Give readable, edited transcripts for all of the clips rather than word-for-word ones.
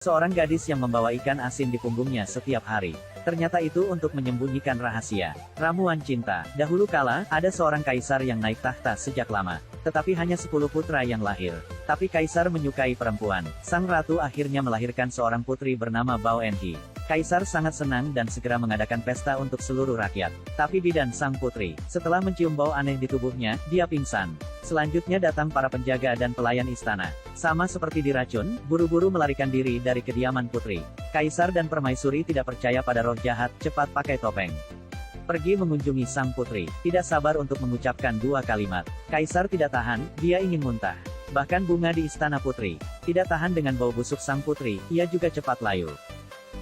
Seorang gadis yang membawa ikan asin di punggungnya setiap hari. Ternyata itu untuk menyembunyikan rahasia. Ramuan cinta. Dahulu kala, ada seorang kaisar yang naik tahta sejak lama. Tetapi hanya 10 putra yang lahir. Tapi kaisar menyukai perempuan. Sang ratu akhirnya melahirkan seorang putri bernama Bao Enhi. Kaisar sangat senang dan segera mengadakan pesta untuk seluruh rakyat. Tapi bidan sang putri, setelah mencium bau aneh di tubuhnya, dia pingsan. Selanjutnya datang para penjaga dan pelayan istana. Sama seperti diracun, buru-buru melarikan diri dari kediaman putri. Kaisar dan permaisuri tidak percaya pada roh jahat, cepat pakai topeng. Pergi mengunjungi sang putri. Tidak sabar untuk mengucapkan 2 kalimat. Kaisar tidak tahan, dia ingin muntah. Bahkan bunga di istana putri tidak tahan dengan bau busuk sang putri, ia juga cepat layu.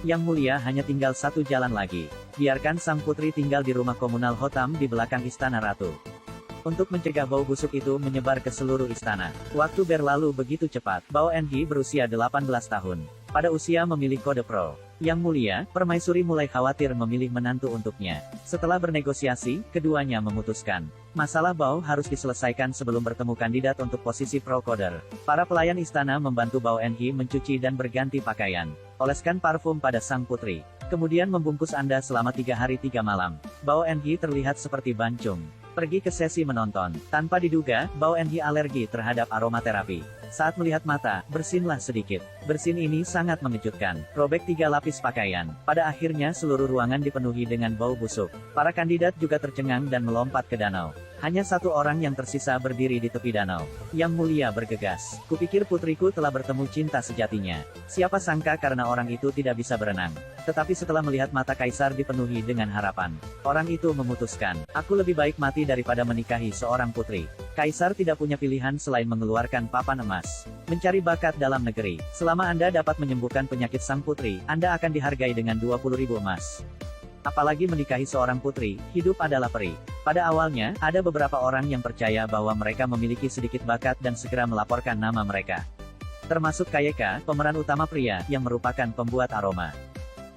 Yang mulia hanya tinggal 1 jalan lagi. Biarkan sang putri tinggal di rumah komunal Hotam di belakang istana ratu. Untuk mencegah bau busuk itu menyebar ke seluruh istana. Waktu berlalu begitu cepat. Bao Enhi berusia 18 tahun. Pada usia memilih kode pro. Yang mulia, permaisuri mulai khawatir memilih menantu untuknya. Setelah bernegosiasi, keduanya memutuskan. Masalah Bao harus diselesaikan sebelum bertemu kandidat untuk posisi pro coder. Para pelayan istana membantu Bao Enhi mencuci dan berganti pakaian. Oleskan parfum pada sang putri. Kemudian membungkus Anda selama 3 hari 3 malam. Bao Enhi terlihat seperti bancung. Pergi ke sesi menonton. Tanpa diduga, Bao Enhi alergi terhadap aromaterapi. Saat melihat mata, bersinlah sedikit. Bersin ini sangat mengejutkan. Robek 3 lapis pakaian. Pada akhirnya seluruh ruangan dipenuhi dengan bau busuk. Para kandidat juga tercengang dan melompat ke danau. Hanya 1 orang yang tersisa berdiri di tepi danau. Yang mulia bergegas. Kupikir putriku telah bertemu cinta sejatinya. Siapa sangka karena orang itu tidak bisa berenang. Tetapi setelah melihat mata kaisar dipenuhi dengan harapan, orang itu memutuskan, aku lebih baik mati daripada menikahi seorang putri. Kaisar tidak punya pilihan selain mengeluarkan papan emas. Mencari bakat dalam negeri. Selama Anda dapat menyembuhkan penyakit sang putri, Anda akan dihargai dengan 20.000 emas. Apalagi menikahi seorang putri, hidup adalah peri. Pada awalnya, ada beberapa orang yang percaya bahwa mereka memiliki sedikit bakat dan segera melaporkan nama mereka. Termasuk Kayeka, pemeran utama pria, yang merupakan pembuat aroma.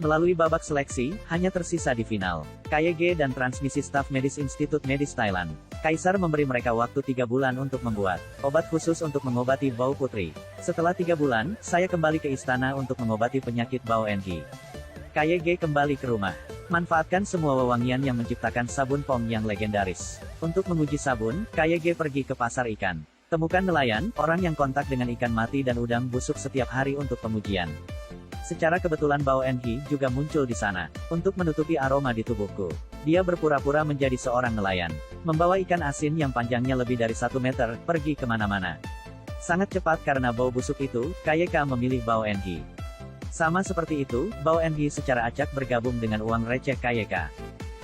Melalui babak seleksi, hanya tersisa di final. KYG dan transmisi staf medis Institut Medis Thailand. Kaisar memberi mereka waktu 3 bulan untuk membuat obat khusus untuk mengobati Bao Putri. Setelah 3 bulan, saya kembali ke istana untuk mengobati penyakit Bao Enhi. KYG kembali ke rumah. Manfaatkan semua wewangian yang menciptakan sabun pom yang legendaris. Untuk menguji sabun, KYG pergi ke pasar ikan. Temukan nelayan, orang yang kontak dengan ikan mati dan udang busuk setiap hari untuk pengujian. Secara kebetulan Bao Enhi juga muncul di sana. Untuk menutupi aroma di tubuhku, dia berpura-pura menjadi seorang nelayan. Membawa ikan asin yang panjangnya lebih dari 1 meter, pergi kemana-mana. Sangat cepat karena bau busuk itu, KYK memilih Bao Enhi. Sama seperti itu, Bao Enhi secara acak bergabung dengan uang receh KYK.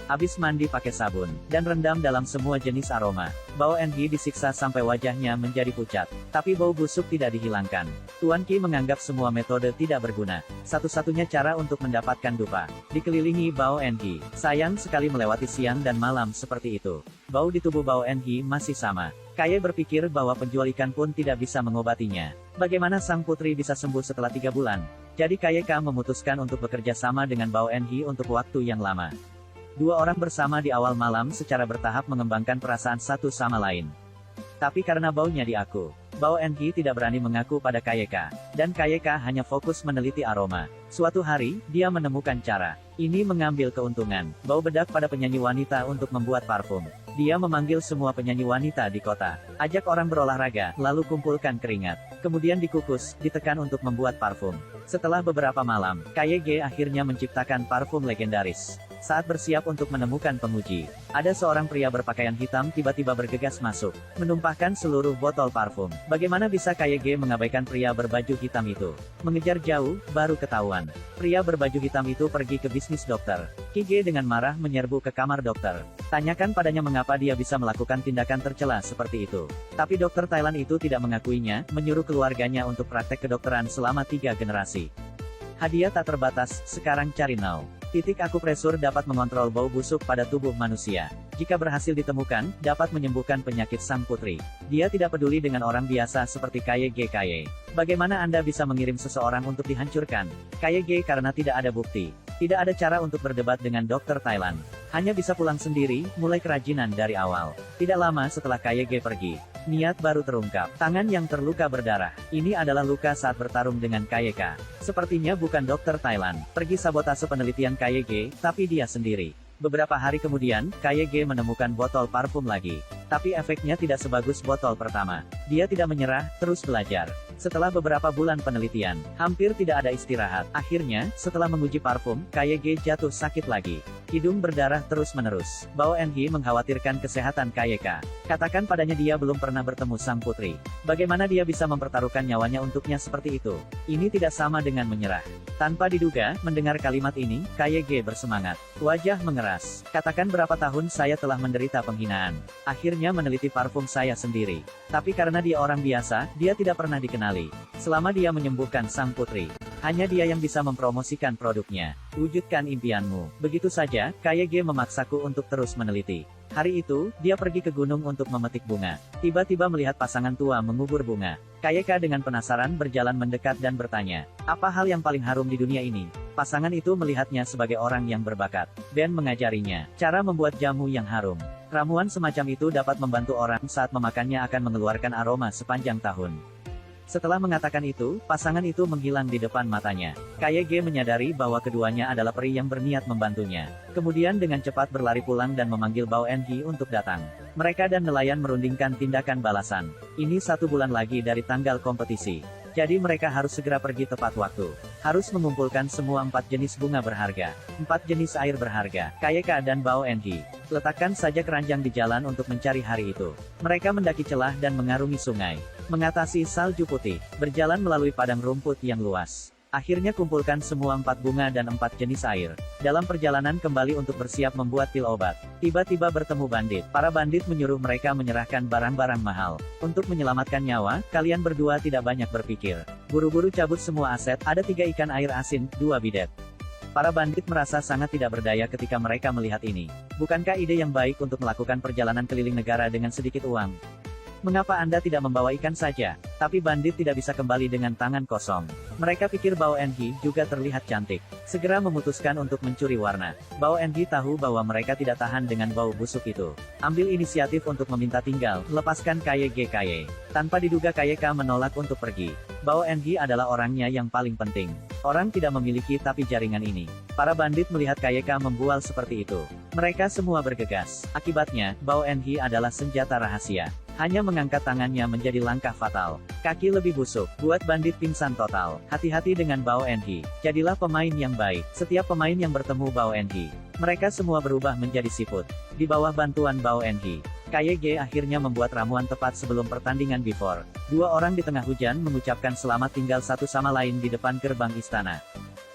Habis mandi pakai sabun, dan rendam dalam semua jenis aroma. Bao Enhi disiksa sampai wajahnya menjadi pucat. Tapi bau busuk tidak dihilangkan. Tuan Ki menganggap semua metode tidak berguna. Satu-satunya cara untuk mendapatkan dupa. Dikelilingi Bao Enhi. Sayang sekali melewati siang dan malam seperti itu. Bau di tubuh Bao Enhi masih sama. Kaye berpikir bahwa penjual ikan pun tidak bisa mengobatinya. Bagaimana sang putri bisa sembuh setelah 3 bulan? Jadi KYK memutuskan untuk bekerja sama dengan Bao Enhi untuk waktu yang lama. 2 orang bersama di awal malam secara bertahap mengembangkan perasaan satu sama lain. Tapi karena baunya di aku, Bao Enhi tidak berani mengaku pada KYK. Dan KYK hanya fokus meneliti aroma. Suatu hari, dia menemukan cara. Ini mengambil keuntungan. Bau bedak pada penyanyi wanita untuk membuat parfum. Dia memanggil semua penyanyi wanita di kota. Ajak orang berolahraga, lalu kumpulkan keringat. Kemudian dikukus, ditekan untuk membuat parfum. Setelah beberapa malam, KYG akhirnya menciptakan parfum legendaris. Saat bersiap untuk menemukan penguji, ada seorang pria berpakaian hitam tiba-tiba bergegas masuk, menumpahkan seluruh botol parfum. Bagaimana bisa KYG mengabaikan pria berbaju hitam itu? Mengejar jauh, baru ketahuan. Pria berbaju hitam itu pergi ke bisnis dokter. KYG dengan marah menyerbu ke kamar dokter. Tanyakan padanya mengapa dia bisa melakukan tindakan tercela seperti itu. Tapi dokter Thailand itu tidak mengakuinya, menyuruh keluarganya untuk praktek kedokteran selama 3 generasi. Hadiah tak terbatas, sekarang cari now. Akupresur dapat mengontrol bau busuk pada tubuh manusia. Jika berhasil ditemukan, dapat menyembuhkan penyakit sang putri. Dia tidak peduli dengan orang biasa seperti KYG. Bagaimana Anda bisa mengirim seseorang untuk dihancurkan? KYG karena tidak ada bukti. Tidak ada cara untuk berdebat dengan dokter Thailand. Hanya bisa pulang sendiri, mulai kerajinan dari awal. Tidak lama setelah KYG pergi, niat baru terungkap. Tangan yang terluka berdarah. Ini adalah luka saat bertarung dengan KYK. Sepertinya bukan dokter Thailand. Pergi sabotase penelitian KYG, tapi dia sendiri. Beberapa hari kemudian, KYG menemukan botol parfum lagi. Tapi efeknya tidak sebagus botol pertama. Dia tidak menyerah, terus belajar. Setelah beberapa bulan penelitian, hampir tidak ada istirahat. Akhirnya, setelah menguji parfum, KYG jatuh sakit lagi. Hidung berdarah terus-menerus. Bao Enhi mengkhawatirkan kesehatan KYK. Katakan padanya dia belum pernah bertemu sang putri. Bagaimana dia bisa mempertaruhkan nyawanya untuknya seperti itu? Ini tidak sama dengan menyerah. Tanpa diduga, mendengar kalimat ini, KYG bersemangat. Wajah mengeras. Katakan berapa tahun saya telah menderita penghinaan. Akhirnya meneliti parfum saya sendiri. Tapi karena dia orang biasa, dia tidak pernah dikenali. Selama dia menyembuhkan sang putri, hanya dia yang bisa mempromosikan produknya. Wujudkan impianmu. Begitu saja, KYG memaksaku untuk terus meneliti. Hari itu, dia pergi ke gunung untuk memetik bunga. Tiba-tiba melihat pasangan tua mengubur bunga. KYK dengan penasaran berjalan mendekat dan bertanya, apa hal yang paling harum di dunia ini? Pasangan itu melihatnya sebagai orang yang berbakat. Ben mengajarinya cara membuat jamu yang harum. Ramuan semacam itu dapat membantu orang saat memakannya akan mengeluarkan aroma sepanjang tahun. Setelah mengatakan itu, pasangan itu menghilang di depan matanya. KYG menyadari bahwa keduanya adalah peri yang berniat membantunya. Kemudian dengan cepat berlari pulang dan memanggil Bao Enhi untuk datang. Mereka dan nelayan merundingkan tindakan balasan. Ini 1 bulan lagi dari tanggal kompetisi. Jadi mereka harus segera pergi tepat waktu. Harus mengumpulkan semua 4 jenis bunga berharga, 4 jenis air berharga, KYK dan Bao Enhi. Letakkan saja keranjang di jalan untuk mencari hari itu. Mereka mendaki celah dan mengarungi sungai. Mengatasi salju putih, berjalan melalui padang rumput yang luas. Akhirnya kumpulkan semua 4 bunga dan 4 jenis air. Dalam perjalanan kembali untuk bersiap membuat pil obat. Tiba-tiba bertemu bandit. Para bandit menyuruh mereka menyerahkan barang-barang mahal. Untuk menyelamatkan nyawa, kalian berdua tidak banyak berpikir. Buru-buru cabut semua aset, ada 3 ikan air asin, 2 bidet. Para bandit merasa sangat tidak berdaya ketika mereka melihat ini. Bukankah ide yang baik untuk melakukan perjalanan keliling negara dengan sedikit uang? Mengapa Anda tidak membawa ikan saja? Tapi bandit tidak bisa kembali dengan tangan kosong. Mereka pikir Bao Enhi juga terlihat cantik. Segera memutuskan untuk mencuri warna. Bao Enhi tahu bahwa mereka tidak tahan dengan bau busuk itu. Ambil inisiatif untuk meminta tinggal, lepaskan KYG. Tanpa diduga KYK menolak untuk pergi. Bao Enhi adalah orangnya yang paling penting. Orang tidak memiliki tapi jaringan ini. Para bandit melihat KYK membual seperti itu. Mereka semua bergegas. Akibatnya, Bao Enhi adalah senjata rahasia. Hanya mengangkat tangannya menjadi langkah fatal. Kaki lebih busuk, buat bandit pingsan total. Hati-hati dengan Bao Enhi. Jadilah pemain yang baik. Setiap pemain yang bertemu Bao Enhi, mereka semua berubah menjadi siput. Di bawah bantuan Bao Enhi, KYG akhirnya membuat ramuan tepat sebelum pertandingan before. 2 orang di tengah hujan mengucapkan selamat tinggal satu sama lain di depan gerbang istana.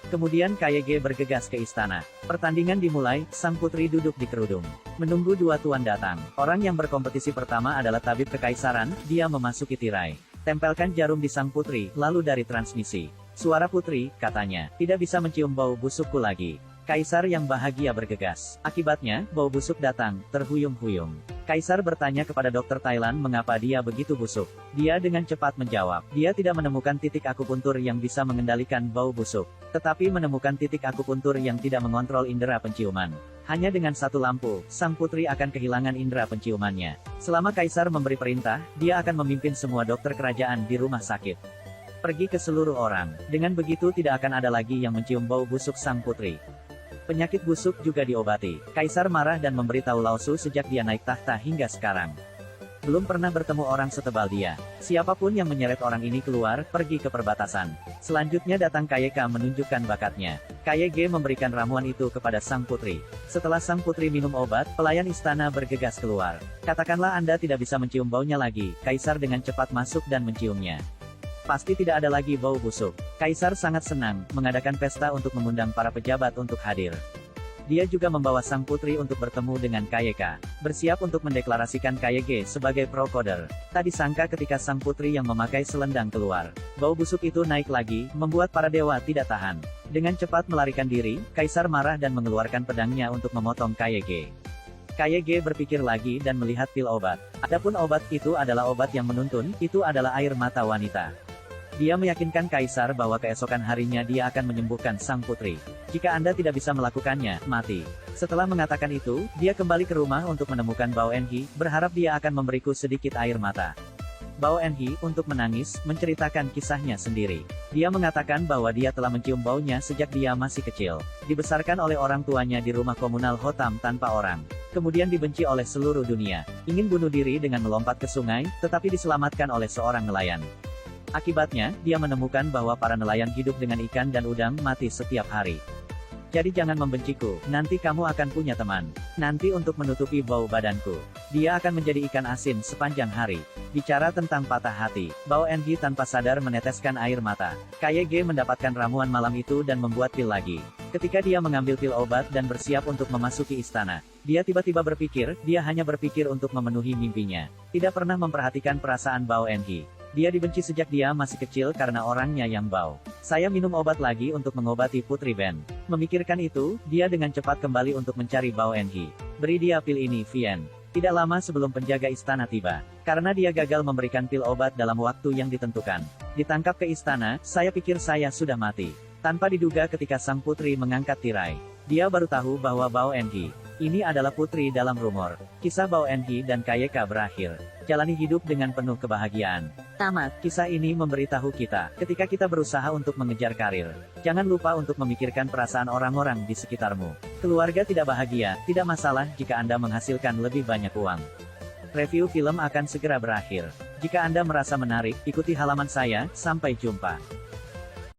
Kemudian KYG bergegas ke istana. Pertandingan dimulai, sang putri duduk di kerudung. Menunggu 2 tuan datang. Orang yang berkompetisi pertama adalah tabib kekaisaran, dia memasuki tirai. Tempelkan jarum di sang putri, lalu dari transmisi. Suara putri, katanya, tidak bisa mencium bau busukku lagi. Kaisar yang bahagia bergegas. Akibatnya, bau busuk datang, terhuyung-huyung. Kaisar bertanya kepada dokter Thailand mengapa dia begitu busuk. Dia dengan cepat menjawab, dia tidak menemukan titik akupuntur yang bisa mengendalikan bau busuk, tetapi menemukan titik akupuntur yang tidak mengontrol indera penciuman. Hanya dengan 1 lampu, sang putri akan kehilangan indera penciumannya. Selama Kaisar memberi perintah, dia akan memimpin semua dokter kerajaan di rumah sakit. Pergi ke seluruh orang. Dengan begitu tidak akan ada lagi yang mencium bau busuk sang putri. Penyakit busuk juga diobati. Kaisar marah dan memberitahu Lao Su sejak dia naik tahta hingga sekarang. Belum pernah bertemu orang setebal dia. Siapapun yang menyeret orang ini keluar, pergi ke perbatasan. Selanjutnya datang KYK menunjukkan bakatnya. KYG memberikan ramuan itu kepada sang putri. Setelah sang putri minum obat, pelayan istana bergegas keluar. Katakanlah Anda tidak bisa mencium baunya lagi. Kaisar dengan cepat masuk dan menciumnya. Pasti tidak ada lagi bau busuk. Kaisar sangat senang, mengadakan pesta untuk mengundang para pejabat untuk hadir. Dia juga membawa sang putri untuk bertemu dengan KYK. Bersiap untuk mendeklarasikan KYG sebagai pro-coder. Tak disangka ketika sang putri yang memakai selendang keluar. Bau busuk itu naik lagi, membuat para dewa tidak tahan. Dengan cepat melarikan diri, Kaisar marah dan mengeluarkan pedangnya untuk memotong KYG. KYG berpikir lagi dan melihat pil obat. Adapun obat itu adalah obat yang menuntun, itu adalah air mata wanita. Dia meyakinkan kaisar bahwa keesokan harinya dia akan menyembuhkan sang putri. Jika Anda tidak bisa melakukannya, mati. Setelah mengatakan itu, dia kembali ke rumah untuk menemukan Bao Enhi, berharap dia akan memberiku sedikit air mata. Bao Enhi, untuk menangis, menceritakan kisahnya sendiri. Dia mengatakan bahwa dia telah mencium baunya sejak dia masih kecil. Dibesarkan oleh orang tuanya di rumah komunal Hotam tanpa orang. Kemudian dibenci oleh seluruh dunia. Ingin bunuh diri dengan melompat ke sungai, tetapi diselamatkan oleh seorang nelayan. Akibatnya, dia menemukan bahwa para nelayan hidup dengan ikan dan udang mati setiap hari. Jadi jangan membenciku, nanti kamu akan punya teman. Nanti untuk menutupi bau badanku. Dia akan menjadi ikan asin sepanjang hari. Bicara tentang patah hati, Bao Enhi tanpa sadar meneteskan air mata. KYG mendapatkan ramuan malam itu dan membuat pil lagi. Ketika dia mengambil pil obat dan bersiap untuk memasuki istana, dia tiba-tiba berpikir, dia hanya berpikir untuk memenuhi mimpinya. Tidak pernah memperhatikan perasaan Bao Enhi. Dia dibenci sejak dia masih kecil karena orangnya yang bau. Saya minum obat lagi untuk mengobati Putri Ben. Memikirkan itu, dia dengan cepat kembali untuk mencari Bao Enhi. Beri dia pil ini, Vien. Tidak lama sebelum penjaga istana tiba. Karena dia gagal memberikan pil obat dalam waktu yang ditentukan. Ditangkap ke istana, saya pikir saya sudah mati. Tanpa diduga ketika sang putri mengangkat tirai. Dia baru tahu bahwa Bao Enhi ini adalah putri dalam rumor. Kisah Bao Enhi dan KYK berakhir. Jalani hidup dengan penuh kebahagiaan. Tamat. Kisah ini memberitahu kita, ketika kita berusaha untuk mengejar karir, jangan lupa untuk memikirkan perasaan orang-orang di sekitarmu. Keluarga tidak bahagia, tidak masalah jika Anda menghasilkan lebih banyak uang. Review film akan segera berakhir. Jika Anda merasa menarik, ikuti halaman saya, sampai jumpa.